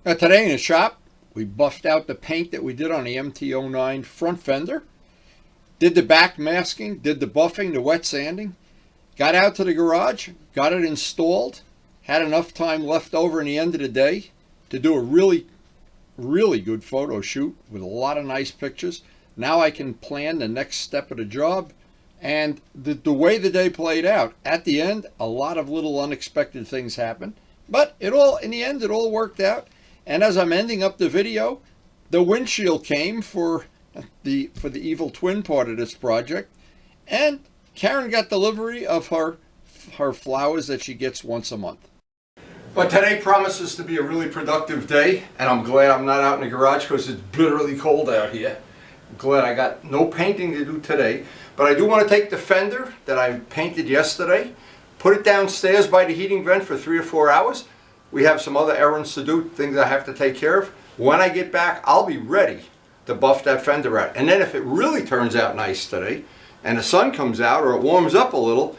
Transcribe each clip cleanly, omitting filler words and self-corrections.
Now today in the shop, we buffed out the paint that we did on the Mt09 front fender, did the back masking, did the buffing, the wet sanding, got out to the garage, got it installed, had enough time left over in the end of the day to do a really good photo shoot with a lot of nice pictures. Now I can plan the next step of the job. And the way the day played out, at the end, a lot of little unexpected things happened. But in the end, it all worked out. And as I'm ending up the video, the windshield came for the evil twin part of this project. And Karen got delivery of her flowers that she gets once a month. But today promises to be a really productive day, and I'm glad I'm not out in the garage because it's bitterly cold out here. I'm glad I got no painting to do today, but I do want to take the fender that I painted yesterday, put it downstairs by the heating vent for 3 or 4 hours. We have some other errands to do, things I have to take care of. When I get back, I'll be ready to buff that fender out. And then if it really turns out nice today, and the sun comes out or it warms up a little,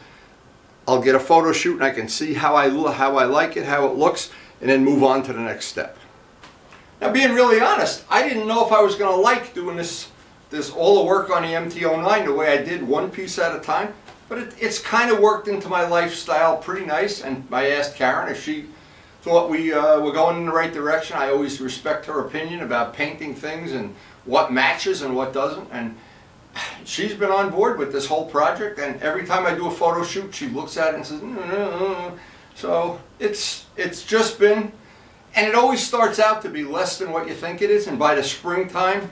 I'll get a photo shoot and I can see how I like it, how it looks, and then move on to the next step. Now, being really honest, I didn't know if I was going to like doing this all the work on the Mt09 the way I did, one piece at a time, but it's kind of worked into my lifestyle pretty nice. And I asked Karen if she thought we were going in the right direction. I always respect her opinion about painting things and what matches and what doesn't, and she's been on board with this whole project, and every time I do a photo shoot she looks at it and says so it's just been, and it always starts out to be less than what you think it is, and by the springtime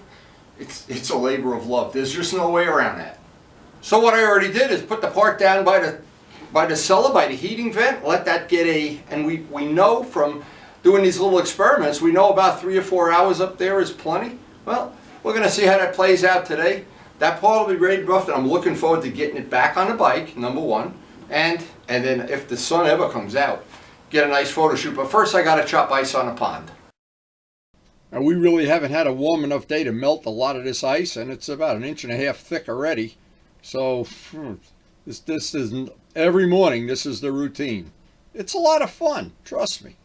it's a labor of love. There's just no way around that. So what I already did is put the part down by the cellar, by the heating vent, let that get and we know from doing these little experiments, we know about 3 or 4 hours up there is plenty. Well, we're going to see how that plays out today. That part will be ready to buff, and I'm looking forward to getting it back on the bike, number one. And then if the sun ever comes out, get a nice photo shoot. But first I got to chop ice on a pond. And we really haven't had a warm enough day to melt a lot of this ice, and it's about 1.5 inches thick already. So this is every morning, this is the routine. It's a lot of fun, trust me.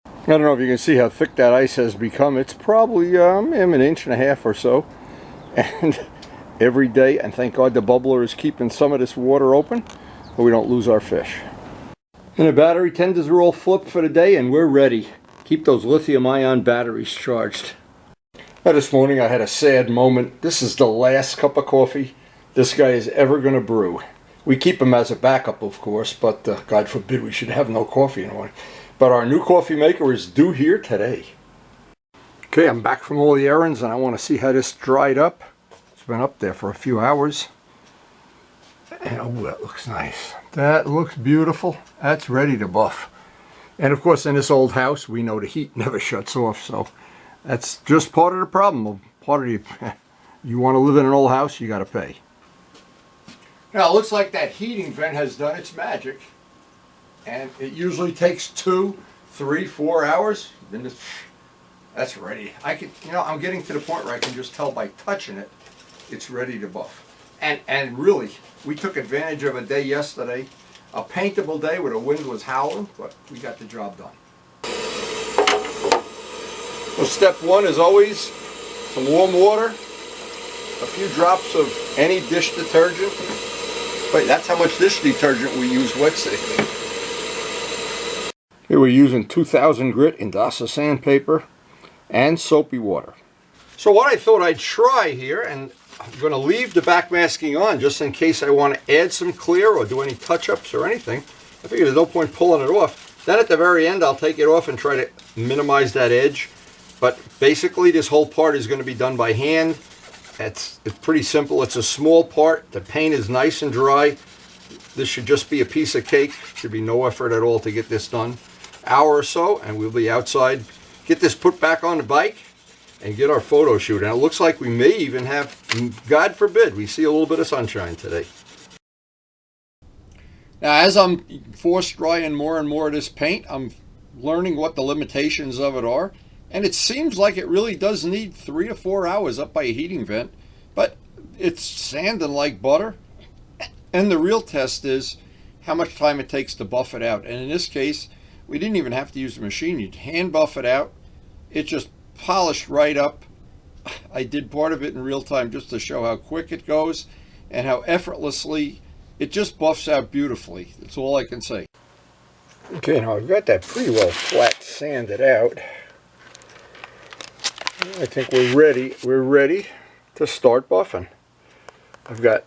I don't know if you can see how thick that ice has become. It's probably 1.5 inches or so. And every day, and thank God the bubbler is keeping some of this water open so we don't lose our fish. And the battery tenders are all flipped for the day, and we're ready. Keep those lithium-ion batteries charged. Now this morning I had a sad moment. This is the last cup of coffee this guy is ever going to brew. We keep him as a backup, of course, but God forbid we should have no coffee in the morning. But our new coffee maker is due here today. Okay, I'm back from all the errands, and I want to see how this dried up. It's been up there for a few hours. And oh, that looks nice. That looks beautiful. That's ready to buff. And of course, in this old house, we know the heat never shuts off, so that's just part of the problem. Part of you want to live in an old house, you got to pay. Now, it looks like that heating vent has done its magic. And it usually takes 2, 3, 4 hours. Then that's ready. I'm getting to the point where I can just tell by touching it, it's ready to buff. And really, we took advantage of a day yesterday, a paintable day where the wind was howling, but we got the job done. So step one is always some warm water, a few drops of any dish detergent. Wait, that's how much dish detergent we use wet safely. Here we're using 2000 grit Indasa sandpaper and soapy water. So what I thought I'd try here, and I'm going to leave the back masking on just in case I want to add some clear or do any touch-ups or anything. I figure there's no point pulling it off. Then at the very end I'll take it off and try to minimize that edge. But basically this whole part is going to be done by hand. It's pretty simple. It's a small part. The paint is nice and dry. This should just be a piece of cake. Should be no effort at all to get this done. Hour or so and we'll be outside. Get this put back on the bike and get our photo shoot. And it looks like we may even have, God forbid, we see a little bit of sunshine today. Now as I'm force drying more and more of this paint, I'm learning what the limitations of it are. And it seems like it really does need 3 to 4 hours up by a heating vent. But it's sanding like butter. And the real test is how much time it takes to buff it out. And in this case, we didn't even have to use the machine. You'd hand buff it out. it just polished right up. I did part of it in real time just to show how quick it goes and how effortlessly it just buffs out beautifully. That's all I can say. Okay, now I've got that pretty well flat sanded out. I think we're ready. We're ready to start buffing.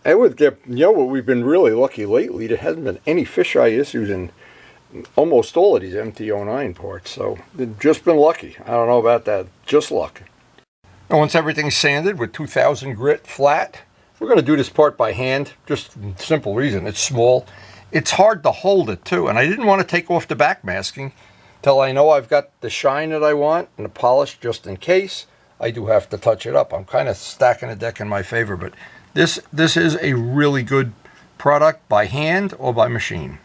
I would get, you know what, we've been really lucky lately. There hasn't been any fisheye issues in almost all of these MT09 parts, so they've just been lucky. I don't know about that, just luck. And once everything's sanded with 2000 grit flat, we're going to do this part by hand. Just simple reason, it's small. It's hard to hold it too, and I didn't want to take off the backmasking till I know I've got the shine that I want and the polish just in case. I do have to touch it up. I'm kind of stacking the deck in my favor, but this is a really good product by hand or by machine.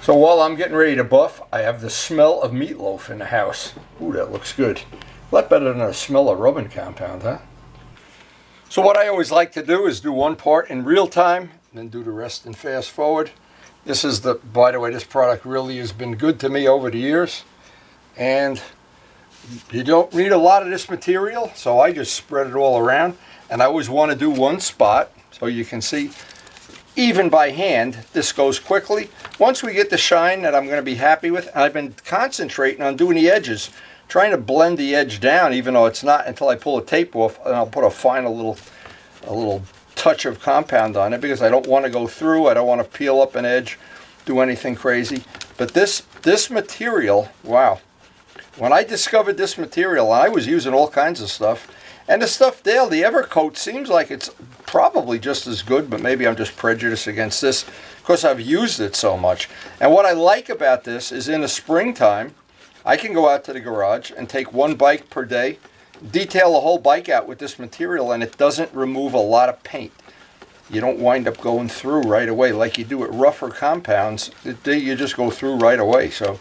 So while I'm getting ready to buff, I have the smell of meatloaf in the house. Ooh, that looks good. A lot better than the smell of rubbing compound, huh? So what I always like to do is do one part in real time, then do the rest in fast forward. This is by the way, this product really has been good to me over the years. And you don't need a lot of this material, so I just spread it all around. And I always want to do one spot, so you can see, even by hand, this goes quickly. Once we get the shine that I'm going to be happy with, and I've been concentrating on doing the edges, trying to blend the edge down, even though it's not until I pull the tape off, and I'll put a final little touch of compound on it, because I don't want to go through, I don't want to peel up an edge, do anything crazy. But this material, wow. When I discovered this material, I was using all kinds of stuff, and the stuff Dale, the Evercoat, seems like it's probably just as good, but maybe I'm just prejudiced against this because I've used it so much. And what I like about this is in the springtime, I can go out to the garage and take one bike per day, detail the whole bike out with this material, and it doesn't remove a lot of paint. You don't wind up going through right away like you do with rougher compounds. You just go through right away. So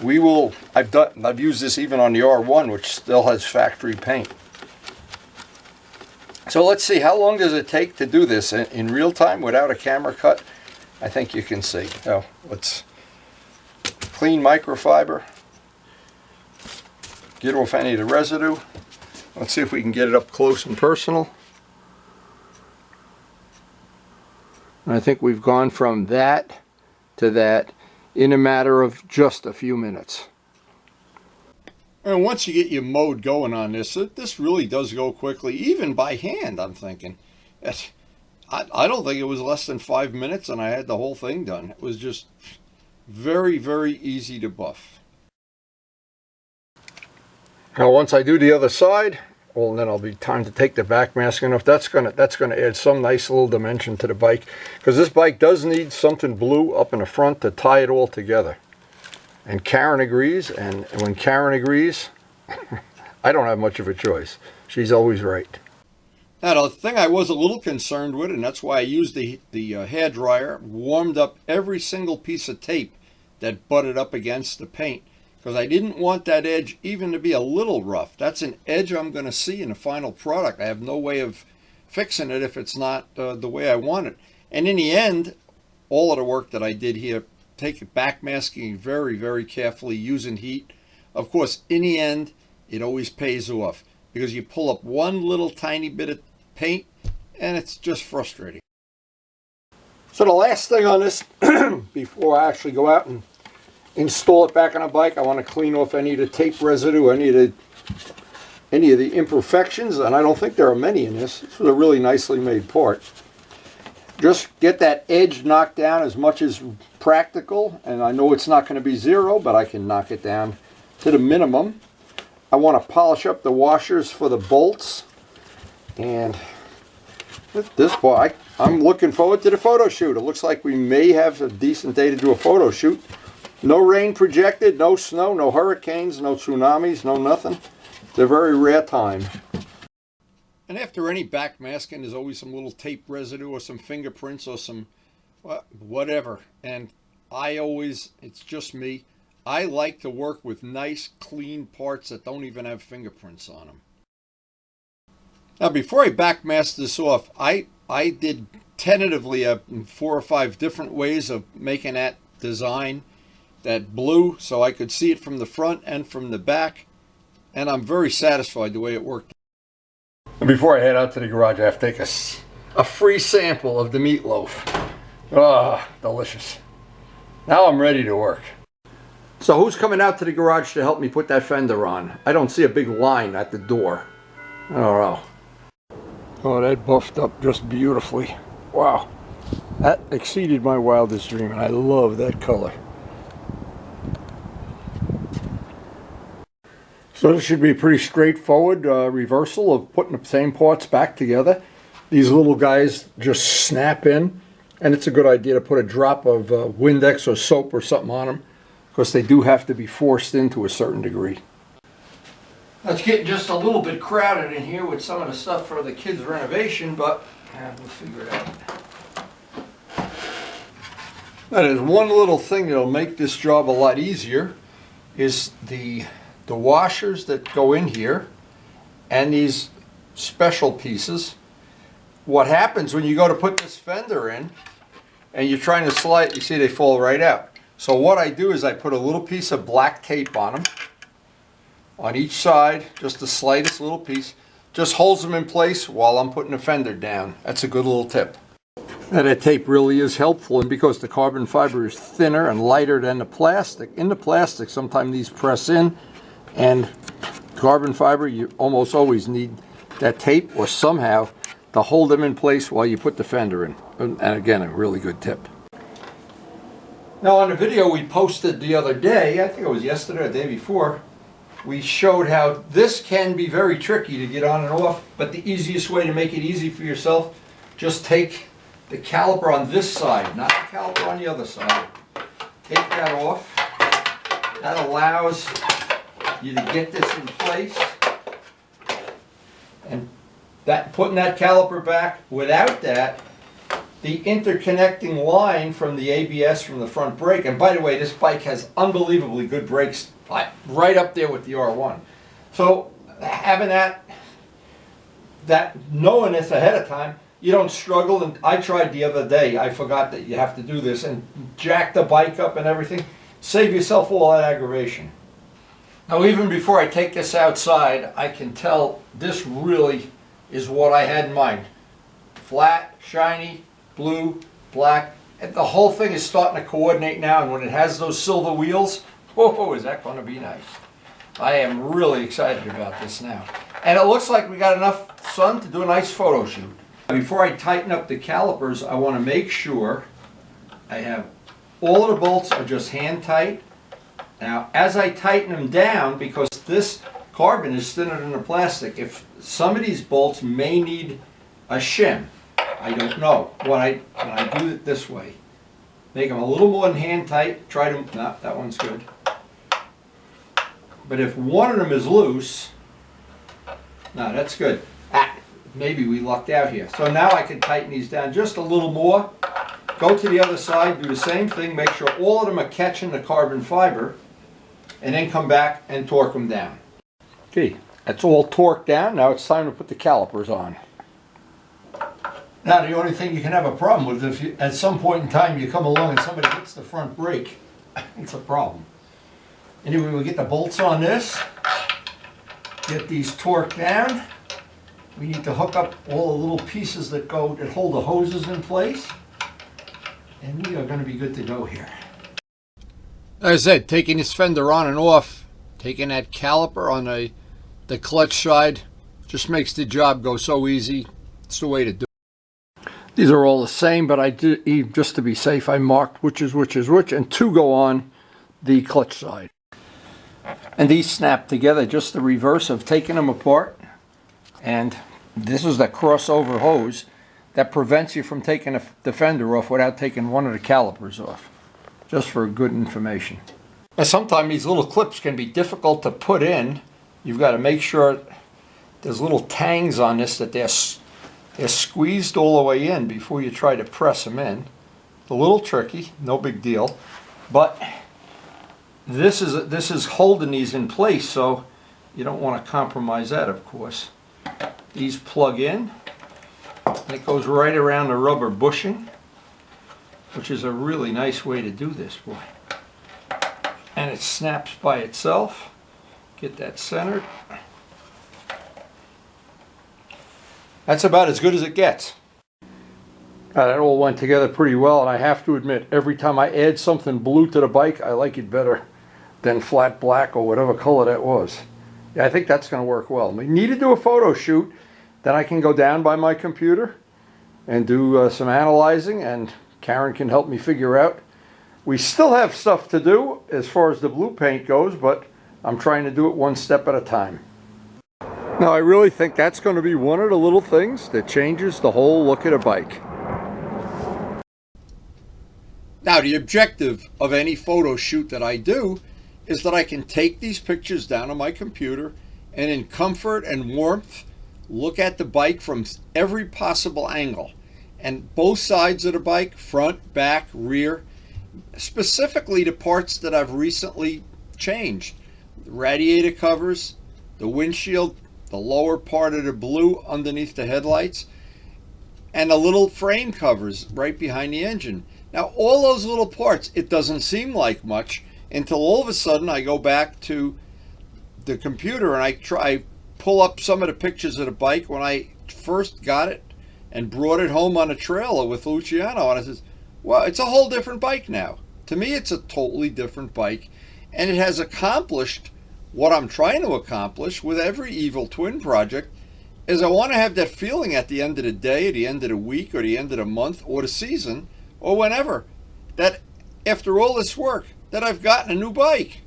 I've used this even on the R1, which still has factory paint. So let's see, how long does it take to do this in real time without a camera cut? I think you can see. So let's clean microfiber, get off any of the residue. Let's see if we can get it up close and personal. And I think we've gone from that to that in a matter of just a few minutes. And once you get your mode going on this, this really does go quickly, even by hand, I'm thinking. I don't think it was less than 5 minutes and I had the whole thing done. It was just very, very easy to buff. Now once I do the other side, well, then it'll be time to take the backmasking off. That's gonna add some nice little dimension to the bike, because this bike does need something blue up in the front to tie it all together. And Karen agrees, and when Karen agrees, I don't have much of a choice. She's always right. Now, the thing I was a little concerned with, and that's why I used the hair dryer, warmed up every single piece of tape that butted up against the paint, because I didn't want that edge even to be a little rough. That's an edge I'm going to see in the final product. I have no way of fixing it if it's not the way I want it. And in the end, all of the work that I did here, take it backmasking very, very carefully, using heat. Of course, in the end, it always pays off, because you pull up one little tiny bit of paint and it's just frustrating. So the last thing on this, before I actually go out and install it back on a bike, I want to clean off any of the tape residue, any of the imperfections, and I don't think there are many in this. This was a really nicely made part. Just get that edge knocked down as much as practical, and I know it's not going to be zero, but I can knock it down to the minimum. I want to polish up the washers for the bolts, and at this point, I'm looking forward to the photo shoot. It looks like we may have a decent day to do a photo shoot. No rain projected, no snow, no hurricanes, no tsunamis, no nothing. It's a very rare time. And after any backmasking, there's always some little tape residue or some fingerprints or some whatever. And it's just me, I like to work with nice, clean parts that don't even have fingerprints on them. Now, before I backmasked this off, I did tentatively 4 or 5 different ways of making that design, that blue, so I could see it from the front and from the back. and I'm very satisfied the way it worked. And before I head out to the garage, I have to take a free sample of the meatloaf. Ah, delicious. Now I'm ready to work. So who's coming out to the garage to help me put that fender on? I don't see a big line at the door. I don't know. Oh, that buffed up just beautifully. Wow. That exceeded my wildest dream, and I love that color. So this should be a pretty straightforward reversal of putting the same parts back together. These little guys just snap in, and it's a good idea to put a drop of Windex or soap or something on them, because they do have to be forced in to a certain degree. It's getting just a little bit crowded in here with some of the stuff for the kids' renovation, but we'll figure it out. Now, there's one little thing that'll make this job a lot easier is the washers that go in here and these special pieces. What happens when you go to put this fender in and you're trying to slide, you see they fall right out. So what I do is I put a little piece of black tape on them, on each side, just the slightest little piece, just holds them in place while I'm putting the fender down. That's a good little tip. Now that tape really is helpful, and because the carbon fiber is thinner and lighter than the plastic, in the plastic sometimes these press in, and carbon fiber, you almost always need that tape or somehow to hold them in place while you put the fender in. And again, a really good tip. Now on the video we posted the other day, I think it was yesterday or the day before, we showed how this can be very tricky to get on and off, but the easiest way to make it easy for yourself, just take the caliper on this side, not the caliper on the other side. Take that off. That allows you to get this in place. And putting that caliper back, without that, the interconnecting line from the ABS from the front brake, and by the way, this bike has unbelievably good brakes, right up there with the R1. So having that knowing this ahead of time, you don't struggle. And I tried the other day, I forgot that you have to do this, and jack the bike up and everything. Save yourself all that aggravation. Now even before I take this outside, I can tell this really is what I had in mind. Flat, shiny, blue, black, and the whole thing is starting to coordinate now, and when it has those silver wheels, oh, is that going to be nice. I am really excited about this now. And it looks like we got enough sun to do a nice photo shoot. Before I tighten up the calipers, I want to make sure I have all of the bolts are just hand tight. Now, as I tighten them down, because this carbon is thinner than the plastic, if some of these bolts may need a shim, I don't know. When I do it this way, make them a little more than hand tight. Try to, no, that one's good. But if one of them is loose, no, that's good. Maybe we lucked out here. So now I can tighten these down just a little more. Go to the other side, do the same thing, make sure all of them are catching the carbon fiber, and then come back and torque them down. Okay, that's all torqued down. Now it's time to put the calipers on. Now the only thing you can have a problem with, if you, at some point in time you come along and somebody hits the front brake, it's a problem. Anyway, we'll get the bolts on this, get these torqued down. We need to hook up all the little pieces that hold the hoses in place, and we are going to be good to go here. As I said, taking this fender on and off, taking that caliper on the clutch side, just makes the job go so easy. It's the way to do it. These are all the same, but I did, just to be safe, I marked which is which, and two go on the clutch side. And these snap together, just the reverse of taking them apart. And this is the crossover hose that prevents you from taking the fender off without taking one of the calipers off. Just for good information. Now sometimes these little clips can be difficult to put in. You've got to make sure there's little tangs on this, that they're squeezed all the way in before you try to press them in. It's a little tricky, no big deal. But this is holding these in place, so you don't want to compromise that, of course. These plug in, and it goes right around the rubber bushing, which is a really nice way to do this, boy. And it snaps by itself. Get that centered. That's about as good as it gets. That all went together pretty well, and I have to admit, every time I add something blue to the bike, I like it better than flat black or whatever color that was. Yeah, I think that's going to work well. We need to do a photo shoot, then I can go down by my computer and do some analyzing, and Karen can help me figure out. We still have stuff to do as far as the blue paint goes, but I'm trying to do it one step at a time. Now, I really think that's going to be one of the little things that changes the whole look of a bike. Now, the objective of any photo shoot that I do is that I can take these pictures down on my computer and in comfort and warmth look at the bike from every possible angle. And both sides of the bike, front, back, rear, specifically the parts that I've recently changed. The radiator covers, the windshield, the lower part of the blue underneath the headlights, and the little frame covers right behind the engine. Now, all those little parts, it doesn't seem like much until all of a sudden I go back to the computer and I pull up some of the pictures of the bike when I first got it and brought it home on a trailer with Luciano, and I says, well, it's a whole different bike now. To me, it's a totally different bike, and it has accomplished what I'm trying to accomplish with every Evil Twin project. Is I want to have that feeling at the end of the day, at the end of the week, or the end of the month, or the season, or whenever, that after all this work, that I've gotten a new bike.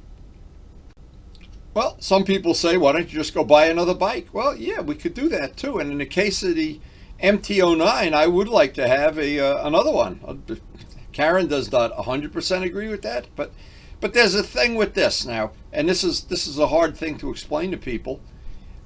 Well, some people say, why don't you just go buy another bike? Well, yeah, we could do that too. And in the case of the Mt09, I would like to have another one. Karen does not 100% agree with that, but there's a thing with this now, and this is a hard thing to explain to people,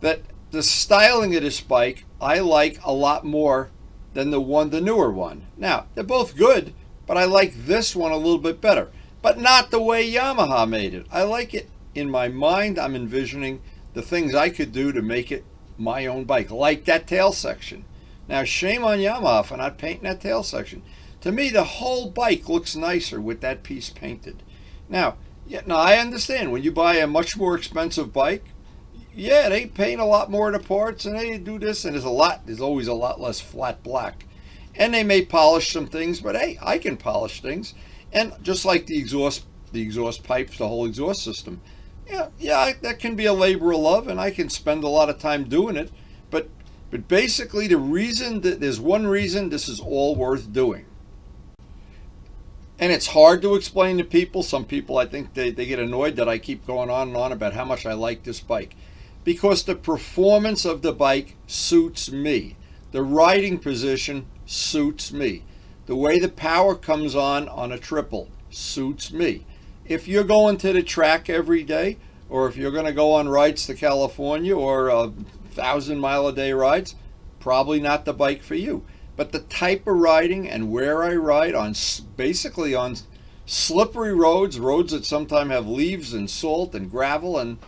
that the styling of this bike I like a lot more than the newer one. Now, they're both good, but I like this one a little bit better, but not the way Yamaha made it. I like it in my mind. I'm envisioning the things I could do to make it my own bike, like that tail section. Now, shame on Yamaha for not painting that tail section. To me, the whole bike looks nicer with that piece painted. Now, I understand when you buy a much more expensive bike, yeah, they paint a lot more of the parts and they do this, and there's always a lot less flat black. And they may polish some things, but hey, I can polish things. And just like the exhaust pipes, the whole exhaust system, yeah, that can be a labor of love, and I can spend a lot of time doing it. But basically, there's one reason this is all worth doing. And it's hard to explain to people. Some people, I think they get annoyed that I keep going on and on about how much I like this bike. Because the performance of the bike suits me. The riding position suits me. The way the power comes on a triple suits me. If you're going to the track every day, or if you're going to go on rides to California or 1,000-mile-a-day rides, probably not the bike for you. But the type of riding and where I ride basically on slippery roads that sometimes have leaves and salt and gravel, and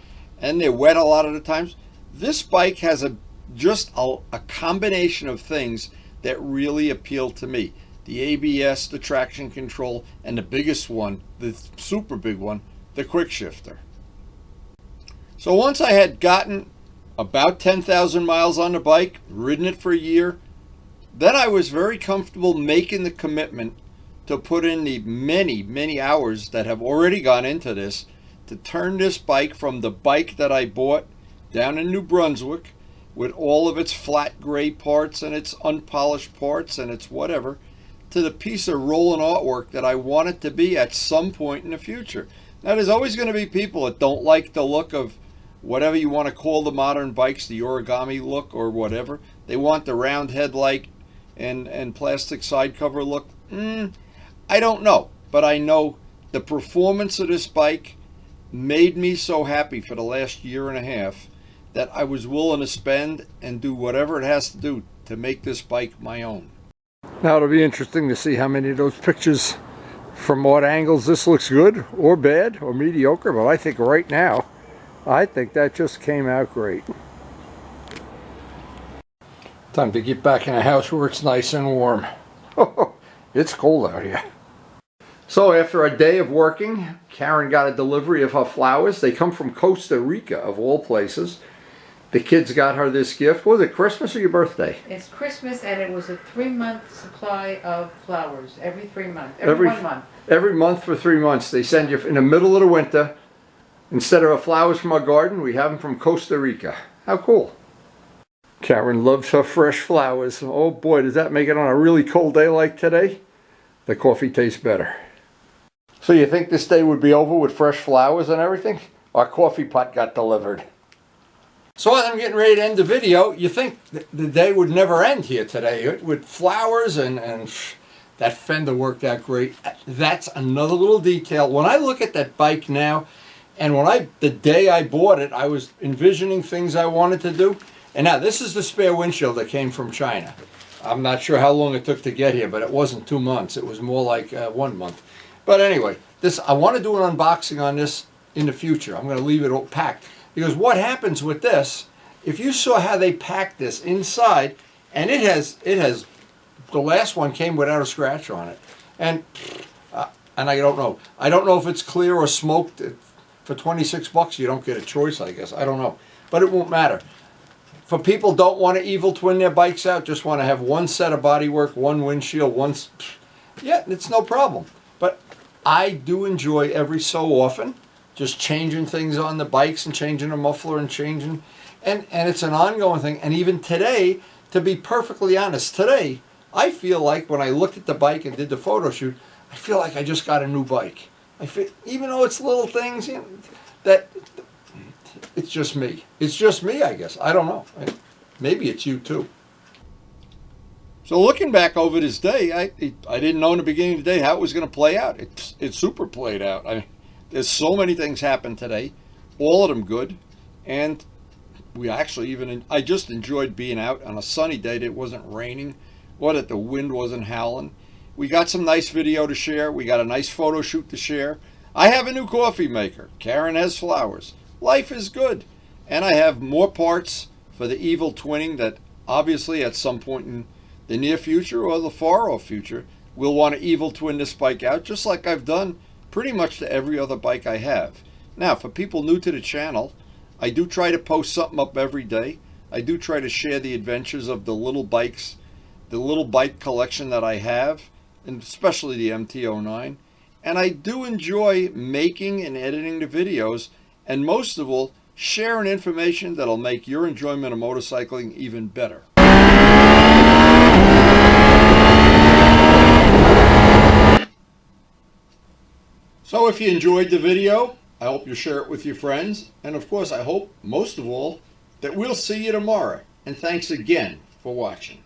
they're wet a lot of the times, this bike has just a combination of things that really appeal to me. The ABS, the traction control, and the biggest one, the super big one, the quick shifter. So once I had gotten about 10,000 miles on the bike, ridden it for a year, then I was very comfortable making the commitment to put in the many, many hours that have already gone into this to turn this bike from the bike that I bought down in New Brunswick with all of its flat gray parts and its unpolished parts and its whatever, to the piece of rolling artwork that I want it to be at some point in the future. Now, there's always going to be people that don't like the look of whatever you want to call the modern bikes, the origami look or whatever. They want the round headlight and plastic side cover look. I don't know, but I know the performance of this bike made me so happy for the last year and a half that I was willing to spend and do whatever it has to do to make this bike my own. Now it'll be interesting to see how many of those pictures, from what angles this looks good or bad or mediocre, but I think right now, I think that just came out great. Time to get back in a house where it's nice and warm. It's cold out here. So after a day of working, Karen got a delivery of her flowers. They come from Costa Rica, of all places. The kids got her this gift. Was it Christmas or your birthday? It's Christmas, and it was a 3-month supply of flowers. Every 3 months. Every 1 month. Every month for 3 months. They send you in the middle of the winter. Instead of flowers from our garden, we have them from Costa Rica. How cool. Karen loves her fresh flowers. Oh boy, does that make it on a really cold day like today? The coffee tastes better. So you think this day would be over with fresh flowers and everything? Our coffee pot got delivered. So as I'm getting ready to end the video, you think the day would never end here today with flowers and that Fender worked out great. That's another little detail. When I look at that bike now, and the day I bought it, I was envisioning things I wanted to do. And now this is the spare windshield that came from China. I'm not sure how long it took to get here, but it wasn't 2 months. It was more like 1 month. But anyway, I want to do an unboxing on this in the future. I'm going to leave it all packed. Because what happens with this, if you saw how they packed this inside, and it has, the last one came without a scratch on it. And I don't know if it's clear or smoked. For 26 bucks, you don't get a choice, I guess. I don't know. But it won't matter. For people don't want to evil twin their bikes out, just want to have one set of bodywork, one windshield, yeah, it's no problem. But I do enjoy every so often just changing things on the bikes and changing the muffler and changing, and it's an ongoing thing. And even today, to be perfectly honest, today, I feel like when I looked at the bike and did the photo shoot, I feel like I just got a new bike. I feel, even though it's little things, you know, that it's just me. It's just me, I guess. I don't know. Maybe it's you too. So looking back over this day, I didn't know in the beginning of the day how it was going to play out. It super played out. I mean, there's so many things happened today, all of them good, and I just enjoyed being out on a sunny day that it wasn't raining, or that the wind wasn't howling. We got some nice video to share. We got a nice photo shoot to share. I have a new coffee maker. Karen has flowers. Life is good. And I have more parts for the evil twinning that obviously at some point in the near future or the far off future, we'll want to evil twin this bike out, just like I've done pretty much to every other bike I have. Now, for people new to the channel, I do try to post something up every day. I do try to share the adventures of the little bikes, the little bike collection that I have, and especially the MT09. And I do enjoy making and editing the videos, and most of all, sharing information that'll make your enjoyment of motorcycling even better. So if you enjoyed the video, I hope you share it with your friends. And of course, I hope, most of all, that we'll see you tomorrow. And thanks again for watching.